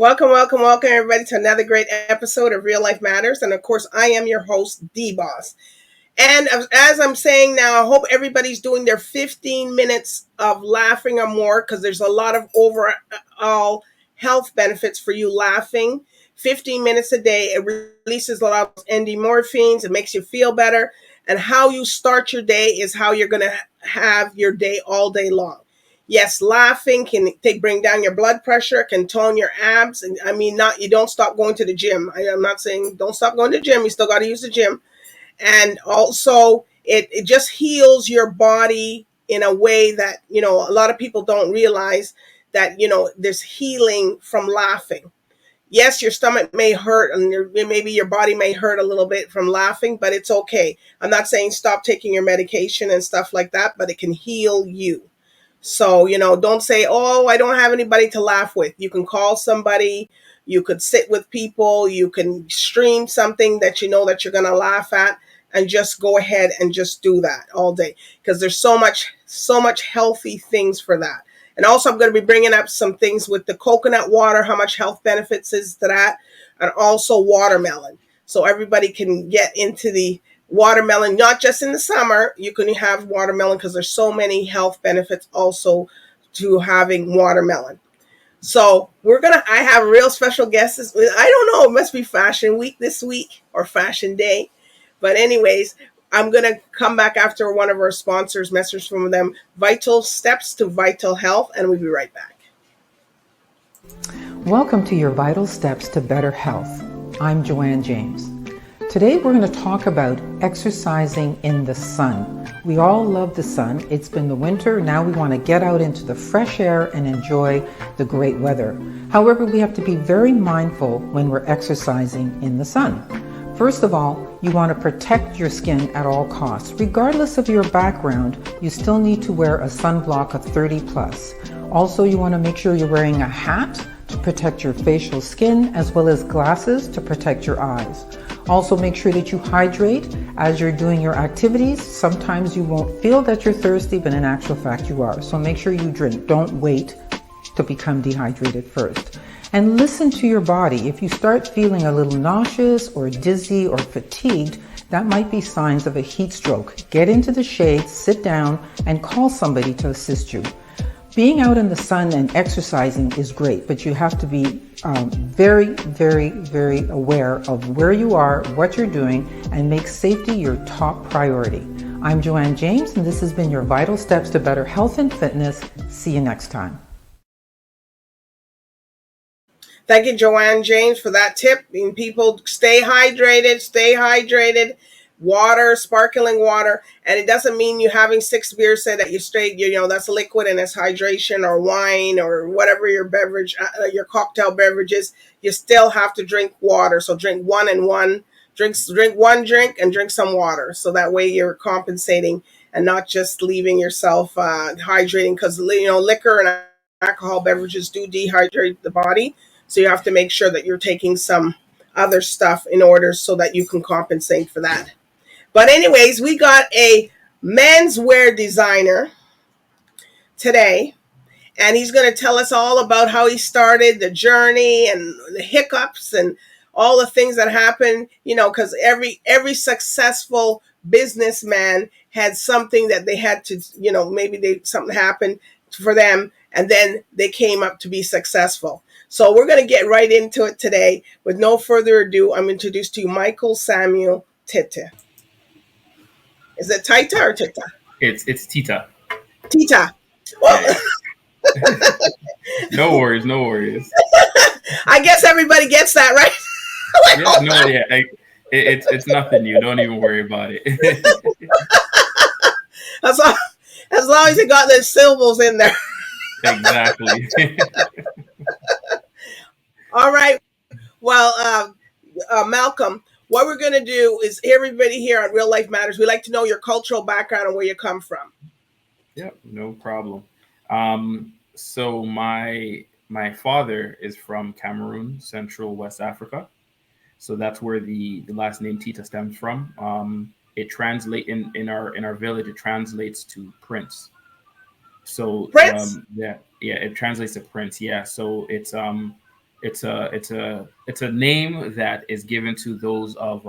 Welcome, everybody, to another great episode of Real Life Matters. And of course, I am your host, DBoss. And as I'm saying now, I hope everybody's doing their 15 minutes of laughing or more because there's a lot of overall health benefits for you laughing. 15 minutes a day, it releases a lot of endorphins, it makes you feel better. And how you start your day is how you're going to have your day all day long. Yes, laughing can bring down your blood pressure, can tone your abs. And I mean, not you don't stop going to the gym. I'm not saying don't stop going to the gym. You still got to use the gym. And also it just heals your body in a way that, a lot of people don't realize that, there's healing from laughing. Yes, your stomach may hurt and maybe your body may hurt a little bit from laughing, but it's okay. I'm not saying stop taking your medication and stuff like that, but it can heal you. So, don't say, oh, I don't have anybody to laugh with. You can call somebody, you could sit with people, you can stream something that you know that you're going to laugh at, and just go ahead and just do that all day because there's so much healthy things for that. And also I'm going to be bringing up some things with the coconut water, how much health benefits is to that, and also watermelon. So everybody can get into the watermelon, not just in the summer. You can have watermelon because there's so many health benefits also to having watermelon. So I have real special guests. I don't know, it must be fashion week this week or fashion day. But anyways, I'm going to come back after one of our sponsors, message from them, Vital Steps to Vital Health, and we'll be right back. Welcome to your Vital Steps to Better Health. I'm Joanne James. Today we're going to talk about exercising in the sun. We all love the sun. It's been the winter. Now we want to get out into the fresh air and enjoy the great weather. However, we have to be very mindful when we're exercising in the sun. First of all, you want to protect your skin at all costs. Regardless of your background, you still need to wear a sunblock of 30 plus. Also, you want to make sure you're wearing a hat to protect your facial skin, as well as glasses to protect your eyes. Also, make sure that you hydrate as you're doing your activities. Sometimes you won't feel that you're thirsty, but in actual fact you are. So make sure you drink. Don't wait to become dehydrated first. And listen to your body. If you start feeling a little nauseous or dizzy or fatigued, that might be signs of a heat stroke. Get into the shade, sit down, and call somebody to assist you. Being out in the sun and exercising is great, but you have to be very, very, very aware of where you are, what you're doing, and make safety your top priority. I'm Joanne James, and this has been your Vital Steps to Better Health and Fitness. See you next time. Thank you, Joanne James, for that tip. And people, stay hydrated. Water, sparkling water. And it doesn't mean you having 6 beers say that you're straight, that's liquid and it's hydration, or wine, or whatever your beverage, your cocktail beverage is. You still have to drink water. So drink one and one. Drink one drink and drink some water. So that way you're compensating and not just leaving yourself hydrating, because, liquor and alcohol beverages do dehydrate the body. So you have to make sure that you're taking some other stuff in order so that you can compensate for that. But anyways, we got a menswear designer today, and he's going to tell us all about how he started the journey and the hiccups and all the things that happen, because every successful businessman had something that they had to, maybe something happened for them and then they came up to be successful. So we're going to get right into it today. With no further ado, I'm introduced to you, Michael Samuel TITA. Is it TITA or TITA? It's TITA. TITA. Well, yeah. No worries. I guess everybody gets that, right? It's nothing new. Don't even worry about it. as long as you got the syllables in there. Exactly. All right. Well, Malcolm, what we're going to do is everybody here on Real Life Matters, we like to know your cultural background and where you come from. Yeah, no problem. So my father is from Cameroon, Central West Africa. So that's where the last name TITA stems from. It translates in our village. It translates to prince. So Prince? it translates to prince. Yeah. So it's It's a name that is given to those of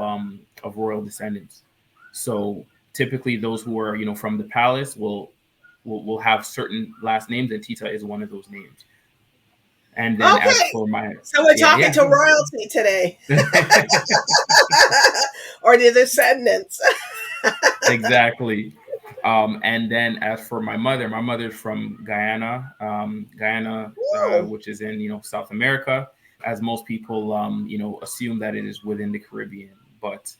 royal descendants. So typically, those who are from the palace will have certain last names, and Tita is one of those names. And then as Okay. for my So we're yeah, talking yeah. to royalty today, or the descendants. Exactly. And then as for my mother's from Guyana, Whoa. which is in South America. As most people assume that it is within the Caribbean, but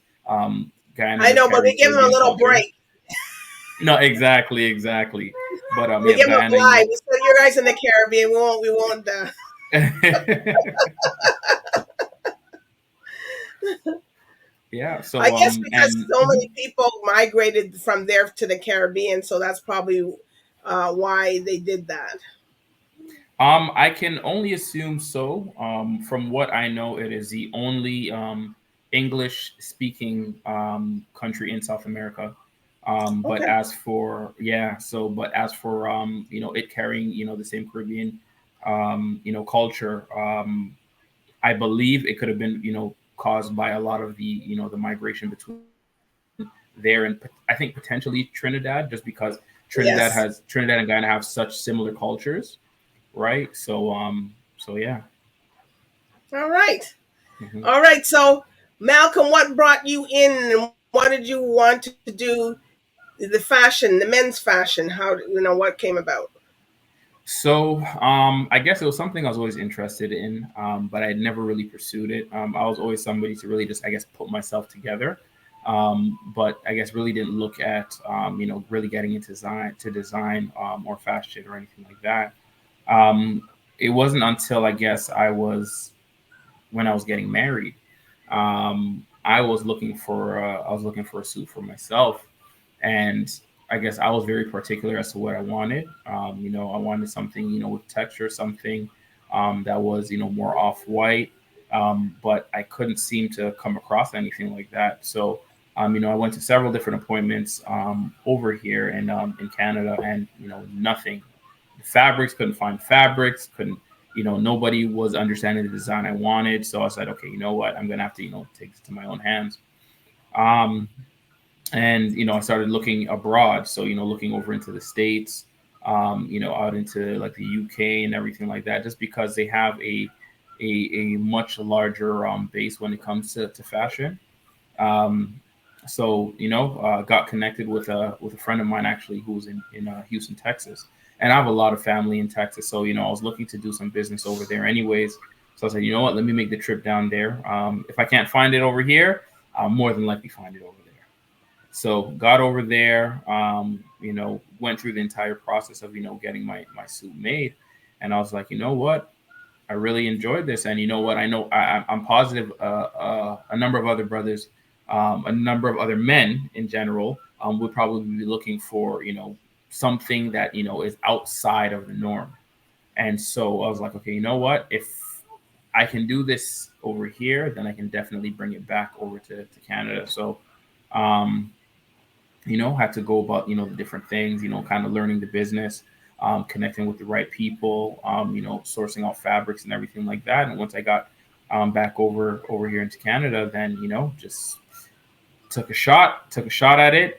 Guyana I does know, but carry we give them a Caribbean little culture. break. No, exactly, exactly. But We yeah, give them a Guyana, fly. We said you guys in the Caribbean. We won't. We won't. yeah. I So guess because and so mhm. many people migrated from there to the Caribbean, so that's probably why they did that. I can only assume so. From what I know, it is the only English speaking country in South America. But Okay. as for yeah, so but as for it carrying the same Caribbean culture, I believe it could have been caused by a lot of the migration between there and I think potentially Trinidad, just because Yes. Trinidad and Guyana have such similar cultures, right? So yeah. All right. Hmm. All right. So, Malcolm, what brought you in, and what did you want to do? The fashion, the men's fashion. How what came about? So I guess it was something I was always interested in, but I never really pursued it. I was always somebody to really just, I guess, put myself together. But I guess really didn't look at really getting into design or fashion or anything like that. Um, it wasn't until I guess when I was getting married. I was looking for a suit for myself, and I guess I was very particular as to what I wanted. I wanted something with texture, something that was more off white, but I couldn't seem to come across anything like that. So I went to several different appointments over here in Canada, and nothing. The fabrics couldn't find fabrics, couldn't nobody was understanding the design I wanted. So I said, okay, you know what, I'm gonna have to take this to my own hands. Um, and I started looking abroad, so looking over into the states, out into like the UK and everything like that, just because they have a much larger base when it comes to fashion. um, so got connected with a friend of mine actually who was in Houston, Texas, and I have a lot of family in Texas. So I was looking to do some business over there, anyways. So I said, you know what, let me make the trip down there. If I can't find it over here, I'll more than likely find it over there. So got over there, went through the entire process of getting my suit made, and I was like, you know what, I really enjoyed this, and you know what? I know I'm positive a number of other brothers, a number of other men in general, would probably be looking for something that is outside of the norm. And so I was like, okay, you know what? If I can do this over here, then I can definitely bring it back over to Canada. So um, had to go about the different things, kind of learning the business, connecting with the right people, sourcing out fabrics and everything like that. And once I got back over here into Canada, then just took a shot at it.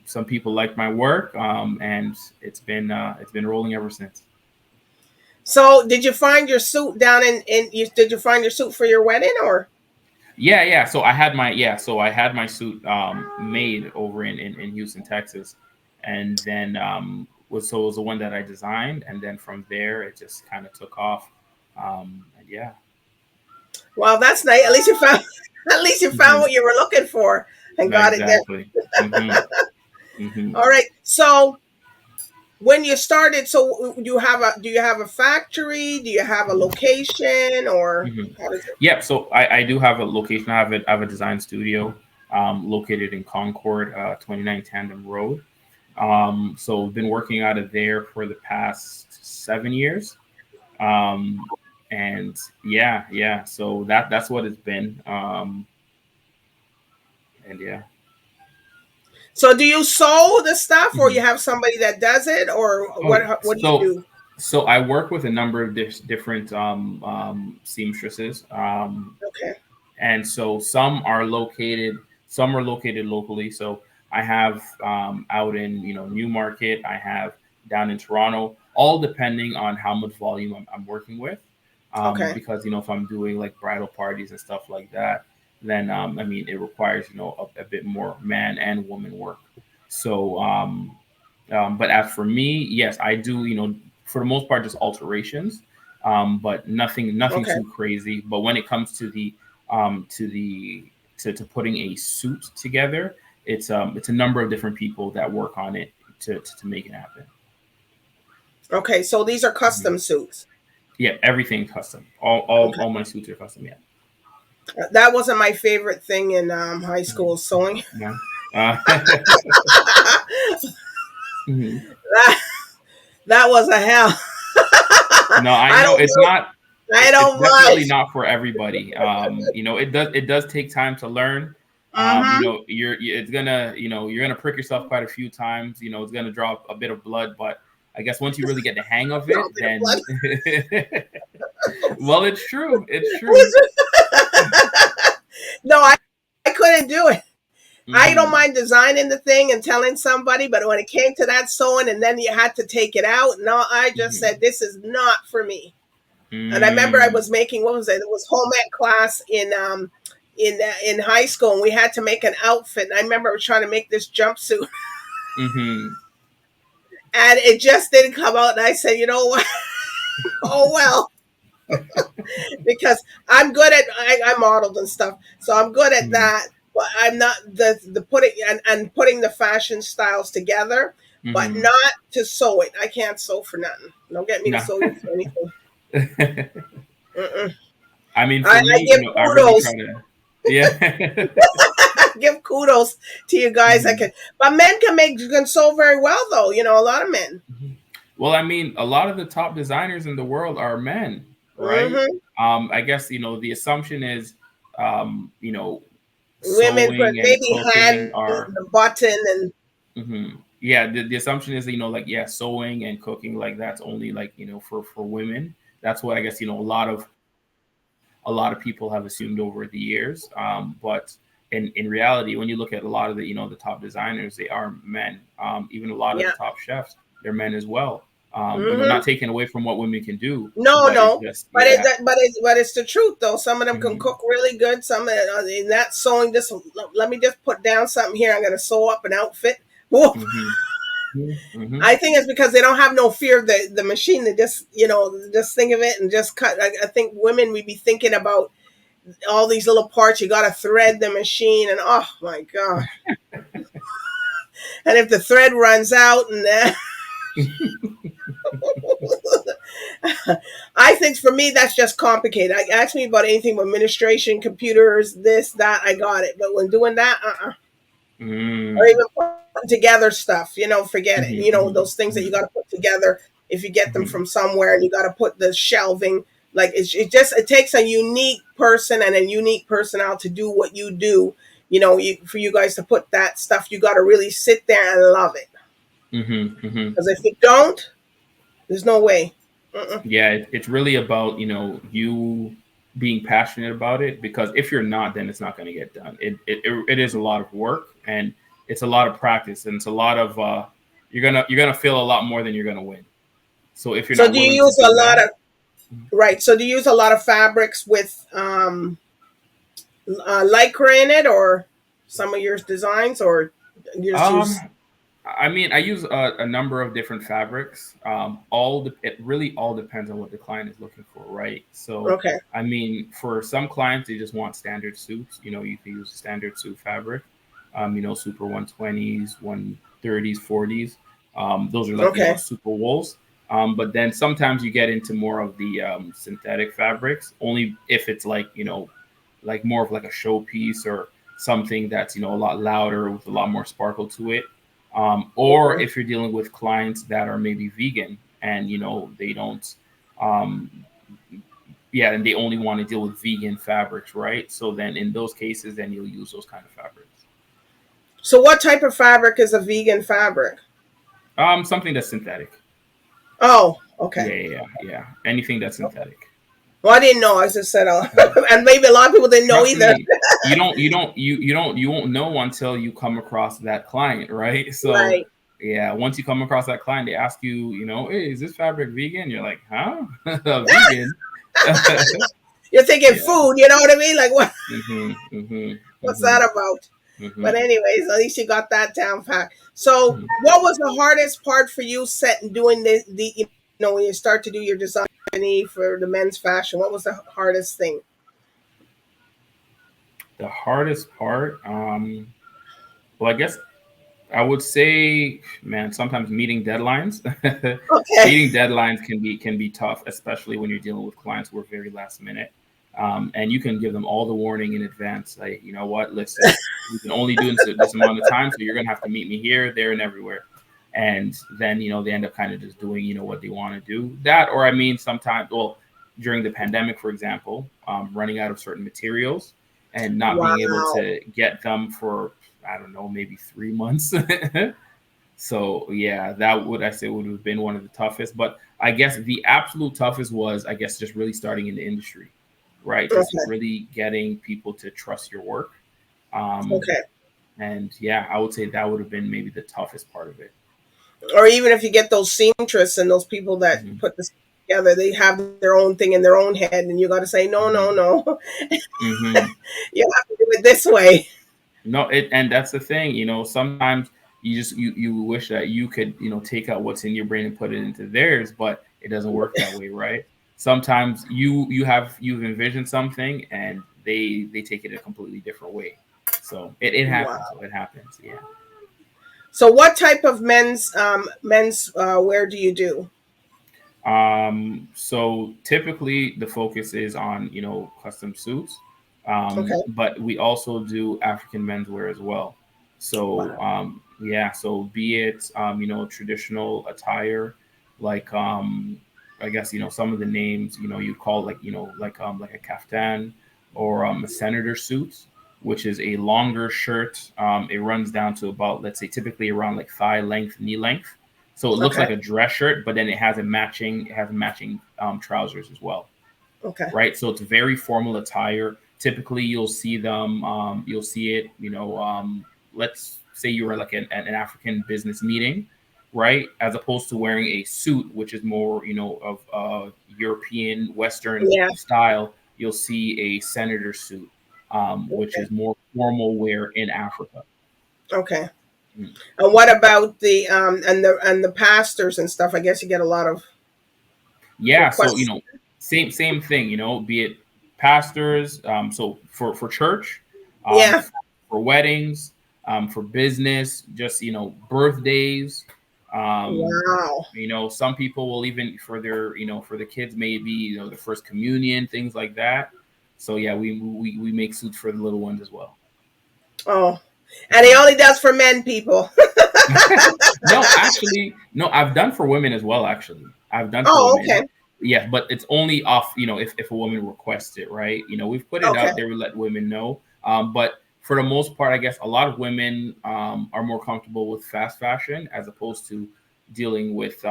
Some people liked my work, and it's been rolling ever since. So, did you find your suit down did you find your suit for your wedding, or? Yeah, yeah. So I had my suit made over in Houston, Texas, and then it was the one that I designed, and then from there it just kind of took off. And yeah. Well, that's nice. At least you found. At least you found Hmm. what you were looking for and got it there. Exactly. Hmm. Hmm. All right. So, when you started, so do you have a factory? Do you have a location, or Hmm. how does it? Yep. So I do have a location. I have a design studio located in Concord, 29 Tandem Road. So I've been working out of there for the past 7 years. Um, and yeah, yeah. So that's what it's been. And yeah. So, do you sew the stuff, or you Mhm. have somebody that does it, or Oh, what? What do you so do? So I work with a number of different seamstresses. Okay. And so some are located locally. So I have out in Newmarket, I have down in Toronto, all depending on how much volume I'm working with. Okay. Because if I'm doing like bridal parties and stuff like that, then I mean it requires a bit more man and woman work. So but as for me, yes, I do for the most part just alterations, but nothing Okay. too crazy. But when it comes to the um, to the to putting a suit together, it's a number of different people that work on it to make it happen. Okay. So these are Mhm. custom suits. Yeah, everything custom. All Okay. my suits are custom. Yeah. That wasn't my favorite thing in high Mhm. school, sewing. No. Uh, mhm. that, that was a hell. No, I I know don't it's know. not. I It's don't definitely mind. not for everybody. It does take time to learn. Mm-hmm. It's gonna you're gonna prick yourself quite a few times. It's gonna draw a bit of blood, but I guess once you really get the hang of Draw a it, bit of blood. then well, it's true. It's true. No, I couldn't do it. I don't Hmm. mind designing the thing and telling somebody, but when it came to that sewing and then you had to take it out, no, I just said, Hmm. this is not for me. And I remember I Mm. was making, what was it? It was home ec class in high school, and we had to make an outfit. And I remember I was trying to make this jumpsuit, Hmm. and it just didn't come out. And I said, you know what? Oh well, because I modeled and stuff, so I'm good at Hmm. that. But I'm not the putting and putting the fashion styles together, but Hmm. not to sew it. I can't sew for nothing. Don't get me to No. sew you for anything. Mm-mm. I mean, for I me, give I really try kudos. to. Yeah. I give kudos to you guys that Mhm. can, but men can sew very well though. A lot of men. Mhm. Well, I mean, a lot of the top designers in the world are men, right? Hmm. I guess the assumption is, Women, but sewing and maybe cooking hand are. the button and Yeah. The assumption is like yeah, sewing and cooking like that's only like for women. That's what I guess a lot of people have assumed over the years. But in reality, when you look at a lot of the top designers, they are men. Even a lot of the yeah. top chefs, they're men as well. Not Hmm. taking away from what women can do, No, but it's no. just But yeah. but it's the truth though. Some of them can Hmm. cook really good. Some in that sewing. Just let me just put down something here. I'm going to sew up an outfit. Whoop. Hmm. Hmm. I think it's because they don't have no fear of the machine. They just just think of it and just cut. I think women we be thinking about all these little parts. You got to thread the machine, and oh my god! And if the thread runs out, and I think for me that's just complicated. Ask me about anything with administration, computers, this, that. I got it. But when doing that, or Mm. even putting together stuff, forget it. Hmm. Hmm. Those things that you Hmm. got to put together if you get them Hmm. from somewhere, and you got to put the shelving. Like it takes a unique person and a unique personnel to do what you do. For you guys to put that stuff, you got to really sit there and love it. Hmm. Hmm. Because if you don't, there's no way. Mm-mm. Yeah, it's really about you being passionate about it, because if you're not, then it's not going to get done. It is a lot of work, and it's a lot of practice, and it's a lot of you're gonna feel a lot more than you're gonna win. So if you're So not do you willing to use a do lot that. of right? So do you use a lot of fabrics with lycra in it, or some of your designs, or you just um use I mean, I use a number of different fabrics. It really all depends on what the client is looking for, right? So, okay, I mean, for some clients, they just want standard suits. You can use standard suit fabric. Super 120s, 130s, 40s. Those are like okay, super wools. But then sometimes you get into more of the synthetic fabrics, only if it's like more of like a showpiece or something that's a lot louder with a lot more sparkle to it. Or okay. if you're dealing with clients that are maybe vegan and they don't um, yeah, and they only want to deal with vegan fabrics, right? So then in those cases, then you'll use those kind of fabrics. So what type of fabric is a vegan fabric? Something that's synthetic. Oh, okay. Yeah, yeah, yeah, yeah. Anything that's synthetic. Well, I didn't know. I just said, Mhm. and maybe a lot of people didn't know Trust either. me, you won't know until you come across that client, right? So Right. yeah, once you come across that client, they ask you, hey, is this fabric vegan? You're like, huh? Vegan? You're thinking Yeah. food, you know what I mean? Like, what? Mhm. Mhm. What's that Mhm. about? But Mhm. anyways, at least you got that down pat. So, Mhm. what was the hardest part for you setting doing the you know when you start to do your design for the men's fashion? What was the hardest thing? The hardest part, well, I guess I would say, man, sometimes meeting deadlines. Okay. Meeting deadlines can be tough, especially when you're dealing with clients who are very last minute. And you can give them all the warning in advance. Like, you know what? Listen, we can only do this amount of time, so you're gonna have to meet me here, there, and everywhere. And then they end up kind of just doing what they want to do. That, or I mean, sometimes, well, during the pandemic, for example, running out of certain materials and not being able Wow. to get them for, I don't know, maybe 3 months. So yeah, that would I say would have been one of the toughest. But I guess the absolute toughest was, I guess, just really starting in the industry, right? Just Okay. really getting people to trust your work. Um, Okay. and yeah, I would say that would have been maybe the toughest part of it. Or even if you get those seamstress and those people that Hmm. put this together, they have their own thing in their own head, and you got to say, no, no, Hmm. no, Hmm. you have to do it this way. No, and that's the thing. Sometimes you wish that you could take out what's in your brain and put it into theirs, but it doesn't work that way, right? Sometimes you've envisioned something and they take it a completely different way. So it happens. Wow. So it happens. Yeah. So, what type of men's wear do you do? So typically the focus is on, custom suits. Okay. But we also do African menswear as well. So, Wow. yeah, so be it, traditional attire, like, I guess, some of the names, you call like, like a kaftan or a senator suit, which is a longer shirt. It runs down to about, let's say, typically around like thigh length, knee length, so it looks Okay. like a dress shirt, but then it has matching trousers as well, Okay. right? So it's very formal attire. Typically, you'll see it. Let's say you were like an African business meeting, right? As opposed to wearing a suit, which is more of European Western Yeah. style. You'll see a senator suit, which Okay. is more formal wear in Africa. Okay. Mm. And what about the pastors and stuff? I guess you get a lot of Yeah, so requests. same thing, be it pastors, so for church, Yeah. for weddings, for business, just birthdays. um Wow. some people will even for their for the kids, maybe the first communion, things like that. So yeah, we make suits for the little ones as well. Oh, and he only does for men, people. No, actually, no. I've done for women as well. Actually, I've done for Oh, women. okay. Yeah, but it's only off. If a woman requests it, right? We've put it Okay. out there. We let women know. But for the most part, I guess a lot of women are more comfortable with fast fashion as opposed to dealing with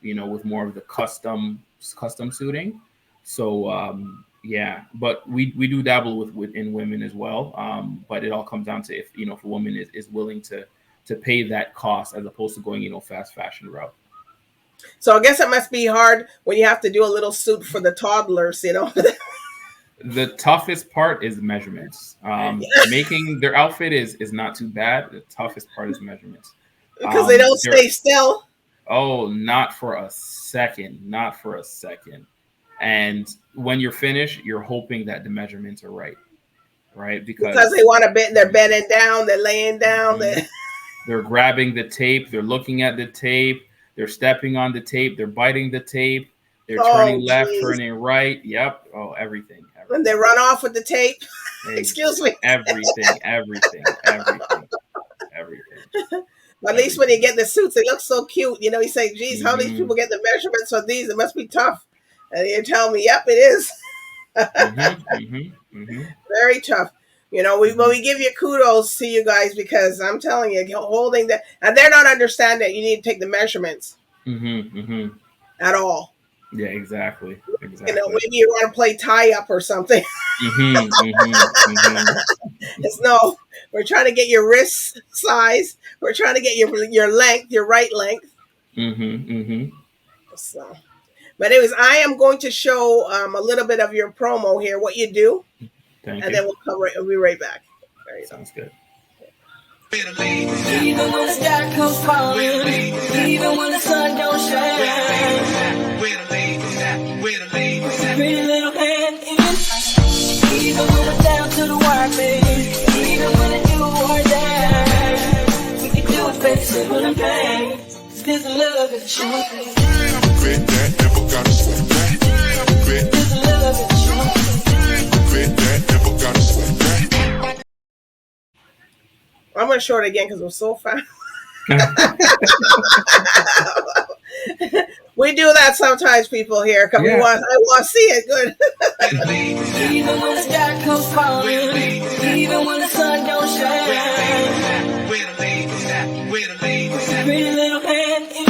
with more of the custom suiting. So yeah, but we do dabble with in women as well. But it all comes down to if a woman is willing to pay that cost as opposed to going fast fashion route. So I guess it must be hard when you have to do a little suit for the toddlers, you know, The toughest part is measurements. Making their outfit is not too bad. The toughest part is measurements. because they don't They're stay still. Oh, not for a second, not for a second. And when you're finished, you're hoping that the measurements are right, right? Because they Because want to bed, they're bedding down, they're laying down. mhm, they're grabbing the tape, they're looking at the tape, they're stepping on the tape, they're biting the tape, they're turning Oh, left, geez. turning right. Yep. Oh, everything, When they everything. run off with the tape. Excuse Exactly. me. Everything, everything, everything, everything, At least when you everything. get the suits, they look so cute. You know, you say, geez, how these Mm-hmm. people get the measurements of these? It must be tough. And you tell me, yep, it is. Mm-hmm. Mm-hmm. Mm-hmm. Very tough. You know, but Mm-hmm. we give you kudos to you guys because I'm telling you, holding that, and they're not understanding that you need to take the measurements. Mm-hmm. Mm-hmm. at all. Yeah, exactly. You know, Exactly. maybe you want to play tie up or something. Mhm. Mhm. Mhm. It's no, we're trying to get your wrist size. We're trying to get your length, your right length. Mhm. Mhm. So, but anyways, I am going to show a little bit of your promo here, what you do, Thank and you. then we'll be right back. There you go. Sounds good. Even when the sky comes falling, even when the sun don't shine, pretty little hand in. Even when we're down to the wire, baby, even when the do or die, we can do it, baby, simple and plain. There's a love in the truth. Bet that never gotta sweat back. There's a love in the truth. Bet that never gotta sweat back. I'm going to show it again because it was so fast. We do that sometimes, people here, because Yeah. I want to see it. Good. Even when the sky comes falling, even when the sun don't shine, pretty little hand in.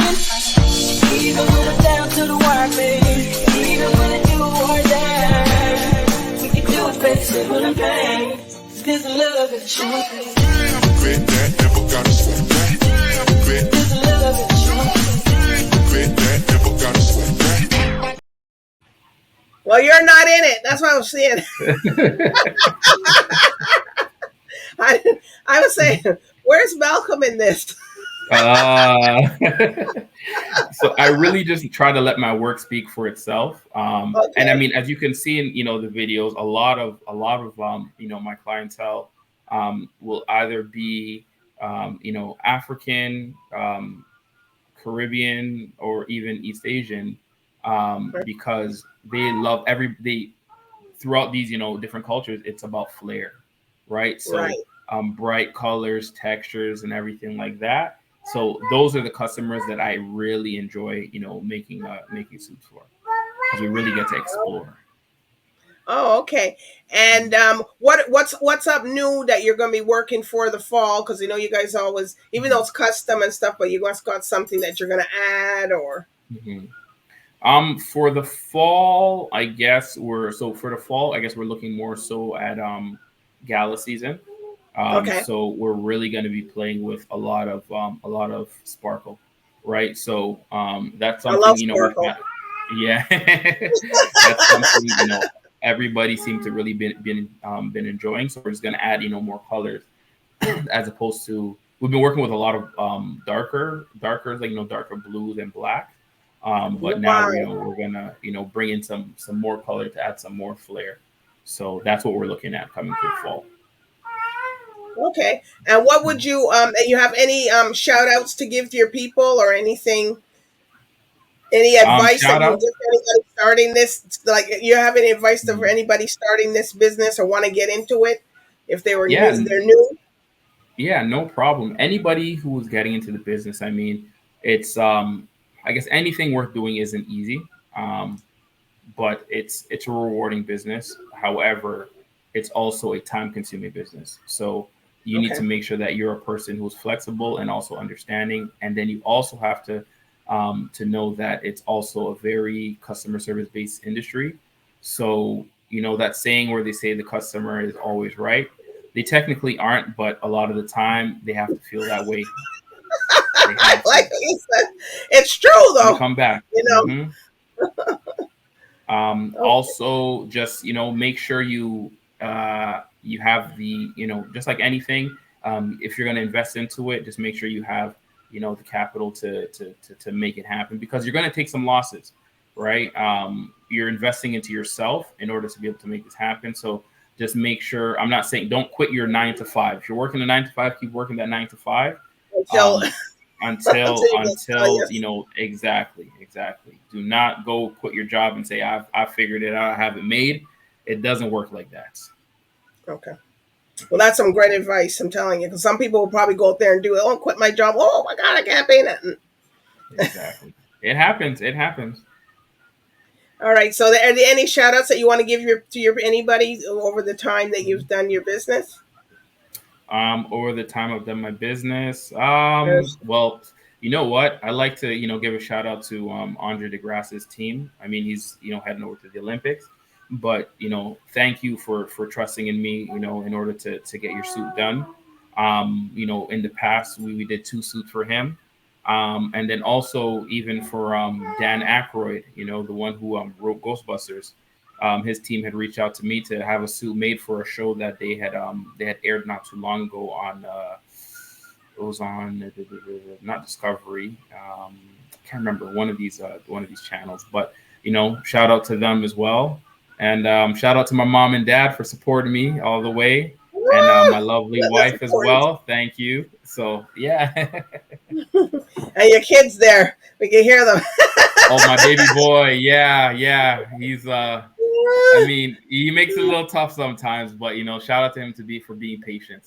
Even when we're down to the wire, baby, even when it do or die, we can do it, baby, simple and plain. There's a love in the truth. Bet that never gotta sweat back. There's a love in the truth. Bet that never gotta sweat back. Well, you're not in it. That's what I'm saying. I was saying, where's Malcolm in this? Uh, so I really just try to let my work speak for itself. And I Okay. mean, as you can see in the videos, a lot of my clientele will either be African, Caribbean, or even East Asian, because they love they throughout these different cultures. It's about flair, right? So Right. bright colors, textures, and everything like that. So those are the customers that I really enjoy, making suits for, because we really get to explore. Oh, okay. And what's up new that you're going to be working for the fall? Because you guys always, even though it's custom and stuff, but you guys got something that you're going to add or. Mhm. For the fall, I guess we're looking more so at gala season. Okay. So we're really going to be playing with a lot of sparkle, right? So that's I love something we've sparkle. had. Yeah, that's something everybody seemed to really been enjoying. So we're just going to add more colors, as opposed to we've been working with a lot of darker like darker blues and black. But now Wow. we're gonna bring in some more color to add some more flair. So that's what we're looking at coming through fall. Okay. And what would you have any shout outs to give to your people or anything? Any advice that Shout you would out. give to anybody starting this? Like, you have any advice for Mhm. anybody starting this business or want to get into it? If they were Yeah, new, they're new. yeah, no problem. Anybody who is getting into the business, I mean, it's I guess anything worth doing isn't easy. Um, but it's a rewarding business. However, it's also a time consuming business. So you need to Okay. make sure that you're a person who's flexible and also understanding, and then you also have to know that it's also a very customer service based industry. So that saying where they say the customer is always right. They technically aren't, but a lot of the time they have to feel that way. They have Like to. you said, it's true You though. come back. You know. Hmm. Okay. Also, just make sure you have the just like anything. If you're going to invest into it, just make sure you have the capital to make it happen, because you're going to take some losses, right? You're investing into yourself in order to be able to make this happen. So just make sure. I'm not saying don't quit your 9 to 5. If you're working a 9 to 5, keep working that 9 to 5. Until Um, until until you get until yes. exactly. Do not go quit your job and say I've figured it out, I have it made. It doesn't work like that. Okay. Well, that's some great advice. I'm telling you, because some people will probably go out there and do it. Oh, quit my job. Oh my God, I can't pay nothing. Exactly. It happens. All right. So, are there any shout outs that you want to give to your anybody over the time that you've done your business? Over the time I've done my business, Yes. well, You know what? I like to, give a shout out to Andre DeGrasse's team. I mean, he's, heading over to the Olympics, but thank you for trusting in me, in order to get your suit done. In the past we did two suits for him, and then also even for Dan Aykroyd, the one who wrote Ghostbusters. His team had reached out to me to have a suit made for a show that they had aired not too long ago on. It was on not Discovery. I can't remember one of these channels, but shout out to them as well, and shout out to my mom and dad for supporting me all the way, and Woo! my lovely That's wife as important. well. Thank you. So yeah. And your kids there, we can hear them. Oh, my baby boy. Yeah, yeah. He's I mean, he makes it a little tough sometimes, but shout out to him for being patient.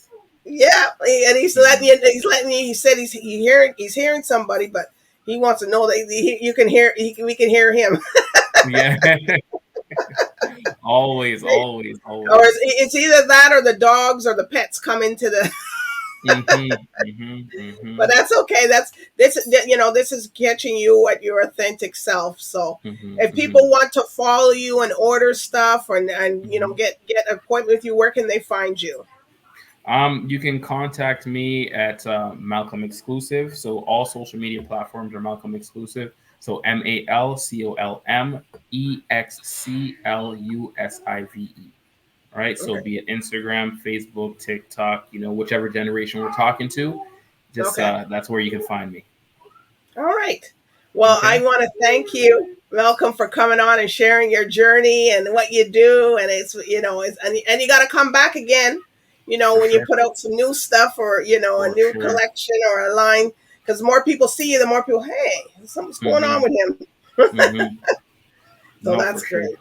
Yeah, and he's letting Hmm. you. He's letting you. He said he's hearing somebody, but he wants to know that you can hear. We can hear him. Yeah. Always, always, Or always. it's either that or the dogs or the pets come into the. Mhm. Mhm. But Mhm. that's okay. That's this. This is catching you at your authentic self. So Mhm. if people Mhm. want to follow you and order stuff and Mhm. get an appointment with you, where can they find you? You can contact me at Malcolm Exclusive. So all social media platforms are Malcolm Exclusive. So MALCOLMEXCLUSIVE. All right. So Okay. be it Instagram, Facebook, TikTok, whichever generation we're talking to, just Okay. that's where you can find me. All right. Well, I Okay. want to thank you, Malcolm, for coming on and sharing your journey and what you do. And and you got to come back again, For when you sure. put out some new stuff or, a For new sure. collection or a line. Because more people see you, the more people, hey, something's going on Mm-hmm. with him. Mm-hmm. So No, that's for sure. great.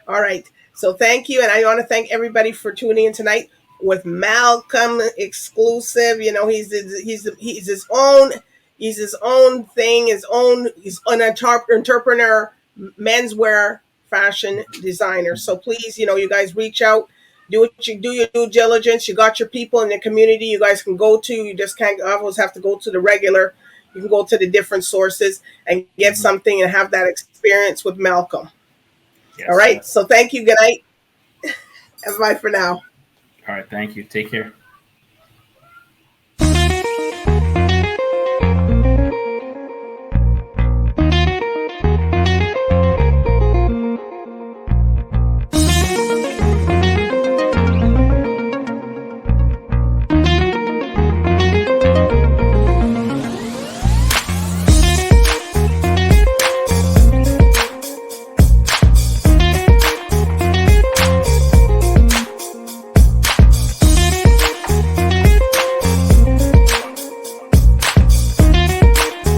All right. So thank you. And I want to thank everybody for tuning in tonight with Malcolm Exclusive. He's his own thing, he's an entrepreneur, menswear fashion designer. So please, you guys reach out, do your due diligence. You got your people in the community you guys can go to. You just can't always have to go to the regular. You can go to the different sources and get Mm-hmm. something and have that experience with Malcolm. All Yes, right. yes. So thank you. Good night. And bye for now. All right. Thank you. Take care.